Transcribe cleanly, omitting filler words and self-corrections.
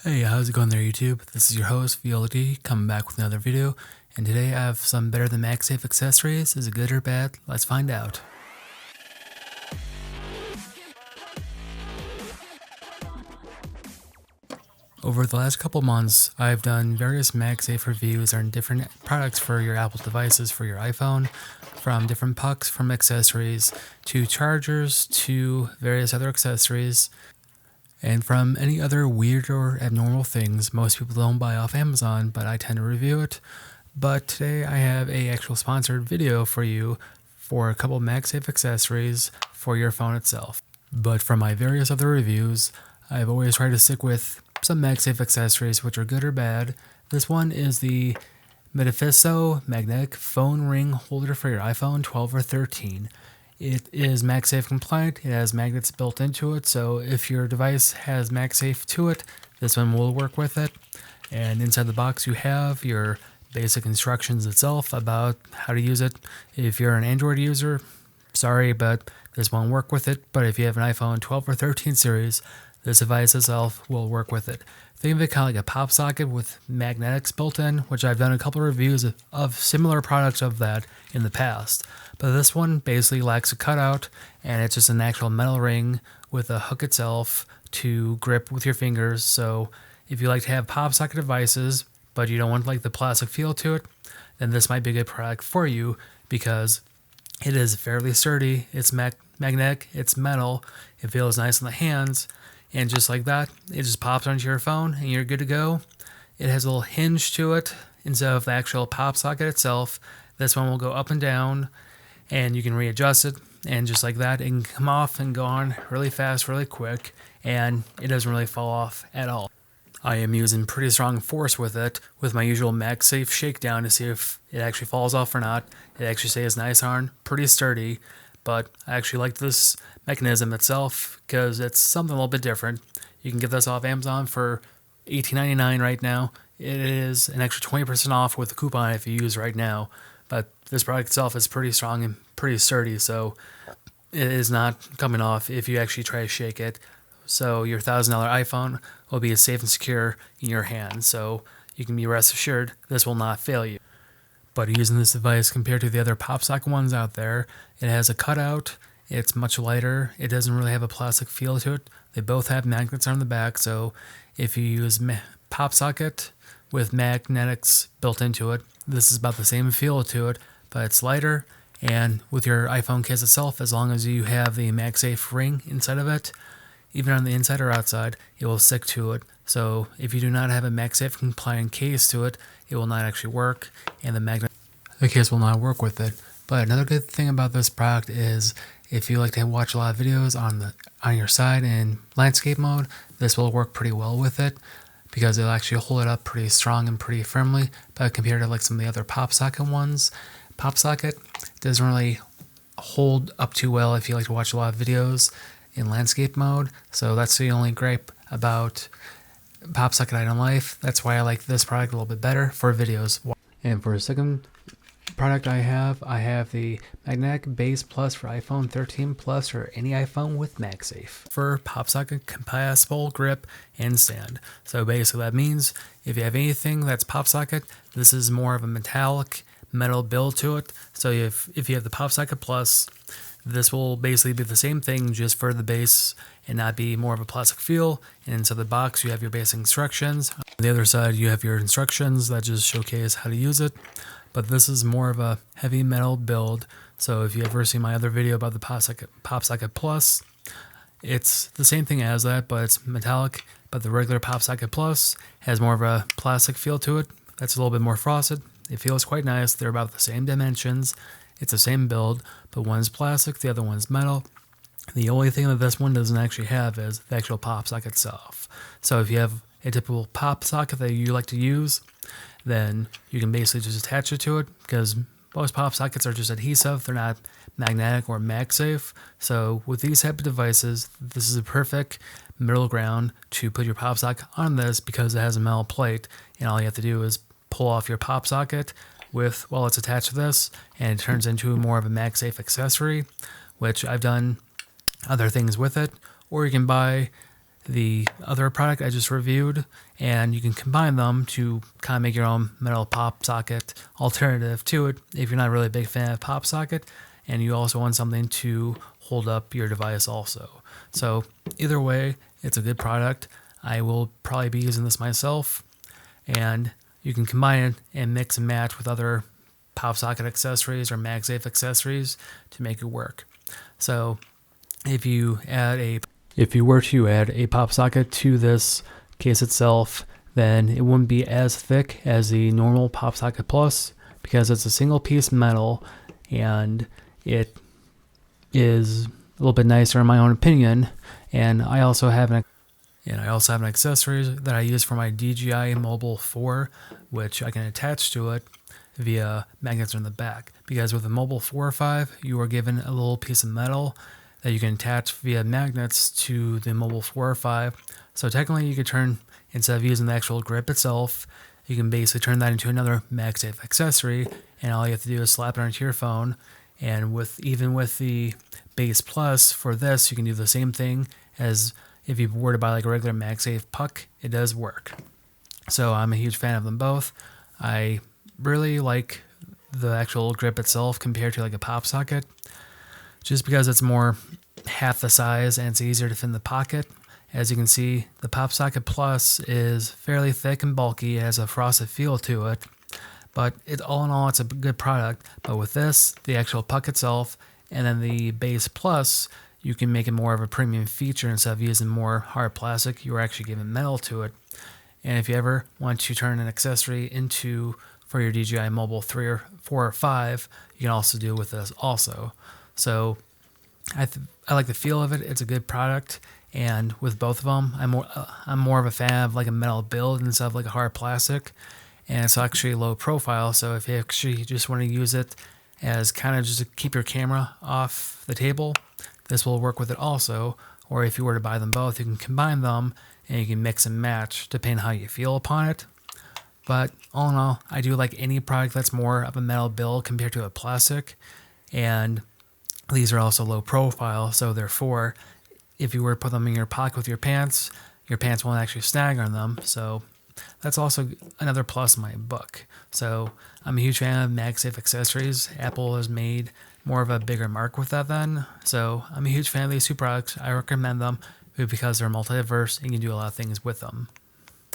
Hey, how's it going there, YouTube? This is your host, VLD, coming back with another video, and today I have some better than MagSafe accessories. Is it good or bad? Let's find out. Over the last couple months, I've done various MagSafe reviews on different products for your Apple devices, for your iPhone, from different pucks, from accessories, to chargers, to various other accessories, and from any other weird or abnormal things most people don't buy off Amazon, but I tend to review it. But today I have a actual sponsored video for you for a couple MagSafe accessories for your phone itself. But from my various other reviews, I've always tried to stick with some MagSafe accessories which are good or bad. This one is the Metafisso magnetic phone ring holder for your iPhone 12 or 13. It is MagSafe compliant. It has magnets built into it, so if your device has MagSafe to it, this one will work with it. And inside the box you have your basic instructions itself about how to use it. If you're an Android user, sorry, but this won't work with it. But if you have an iPhone 12 or 13 series, this device itself will work with it. Think of it kind of like a pop socket with magnetics built in, which I've done a couple of reviews of similar products of that in the past. But this one basically lacks a cutout, and it's just an actual metal ring with a hook itself to grip with your fingers. So if you like to have pop socket devices, but you don't want like the plastic feel to it, then this might be a good product for you because it is fairly sturdy. It's magnetic, it's metal, it feels nice on the hands. And just like that, it just pops onto your phone and you're good to go. It has a little hinge to it instead of the actual pop socket itself. This one will go up and down and you can readjust it. And just like that, it can come off and go on really fast, really quick. And it doesn't really fall off at all. I am using pretty strong force with it with my usual MagSafe shakedown to see if it actually falls off or not. It actually stays nice on, pretty sturdy. But I actually like this mechanism itself because it's something a little bit different. You can get this off Amazon for $18.99 right now. It is an extra 20% off with a coupon if you use right now. But this product itself is pretty strong and pretty sturdy, so it is not coming off if you actually try to shake it. So your $1,000 iPhone will be safe and secure in your hand. So you can be rest assured this will not fail you. But using this device compared to the other pop socket ones out there, it has a cutout, it's much lighter, it doesn't really have a plastic feel to it. They both have magnets on the back, so if you use pop socket with magnetics built into it, this is about the same feel to it, but it's lighter. And with your iPhone case itself, as long as you have the MagSafe ring inside of it, even on the inside or outside, it will stick to it. So if you do not have a MagSafe compliant case to it, it will not actually work, and the case will not work with it. But another good thing about this product is if you like to watch a lot of videos on your side in landscape mode, this will work pretty well with it because it'll actually hold it up pretty strong and pretty firmly. But compared to like some of the other pop socket ones, pop socket doesn't really hold up too well if you like to watch a lot of videos in landscape mode. So that's the only gripe about pop socket I don't like. That's why I like this product a little bit better for videos. And for a second product I have the Magnetic Base Plus for iPhone 13 Plus or any iPhone with MagSafe for pop socket compatible grip and stand. So basically that means if you have anything that's pop socket, this is more of a metallic metal build to it. So if you have the pop socket Plus, this will basically be the same thing just for the base and not be more of a plastic feel. And inside the box you have your basic instructions. On the other side you have your instructions that just showcase how to use it. But this is more of a heavy metal build. So if you ever see my other video about the Pop Socket Plus, it's the same thing as that, but it's metallic. But the regular Pop Socket Plus has more of a plastic feel to it. That's a little bit more frosted. It feels quite nice. They're about the same dimensions. It's the same build, but one's plastic, the other one's metal. The only thing that this one doesn't actually have is the actual pop socket itself. So if you have a typical pop socket that you like to use, then you can basically just attach it to it because most pop sockets are just adhesive. They're not magnetic or MagSafe. So with these type of devices, this is a perfect middle ground to put your pop socket on this because it has a metal plate, and all you have to do is pull off your pop socket while it's attached to this, and it turns into more of a MagSafe accessory, which I've done other things with it. Or you can buy the other product I just reviewed, and you can combine them to kind of make your own metal pop socket alternative to it if you're not really a big fan of pop socket and you also want something to hold up your device also. So either way, it's a good product. I will probably be using this myself, and you can combine it and mix and match with other pop socket accessories or MagSafe accessories to make it work. So if you were to add a pop socket to this case itself, then it wouldn't be as thick as the normal Pop Socket Plus because it's a single piece metal and it is a little bit nicer in my own opinion. And I also have an accessory that I use for my DJI Mobile 4, which I can attach to it via magnets in the back. Because with the Mobile 4 or 5, you are given a little piece of metal that you can attach via magnets to the Mobile 4 or 5. So technically you could turn, instead of using the actual grip itself, you can basically turn that into another MagSafe accessory, and all you have to do is slap it onto your phone. And even with the Base Plus for this, you can do the same thing as if you were to buy like a regular MagSafe puck. It does work. So I'm a huge fan of them both. I really like the actual grip itself compared to like a pop socket, just because it's more half the size and it's easier to fit in the pocket. As you can see, the Pop Socket Plus is fairly thick and bulky, it has a frosted feel to it, but all in all, it's a good product. But with this, the actual puck itself, and then the Base Plus, you can make it more of a premium feature. Instead of using more hard plastic, you're actually giving metal to it. And if you ever want to turn an accessory for your DJI Mobile 3 or 4 or 5, you can also do it with this also. So I like the feel of it. It's a good product, and with both of them, I'm more of a fan of like a metal build instead of like a hard plastic, and it's actually low profile. So if you actually just want to use it as kind of just to keep your camera off the table, this will work with it also. Or if you were to buy them both, you can combine them and you can mix and match depending on how you feel upon it. But all in all, I do like any product that's more of a metal build compared to a plastic, and these are also low profile, so therefore, if you were to put them in your pocket with your pants won't actually snag on them. So that's also another plus in my book. So I'm a huge fan of MagSafe accessories. Apple has made more of a bigger mark with that then. So I'm a huge fan of these two products. I recommend them because they're multi-diverse and you can do a lot of things with them.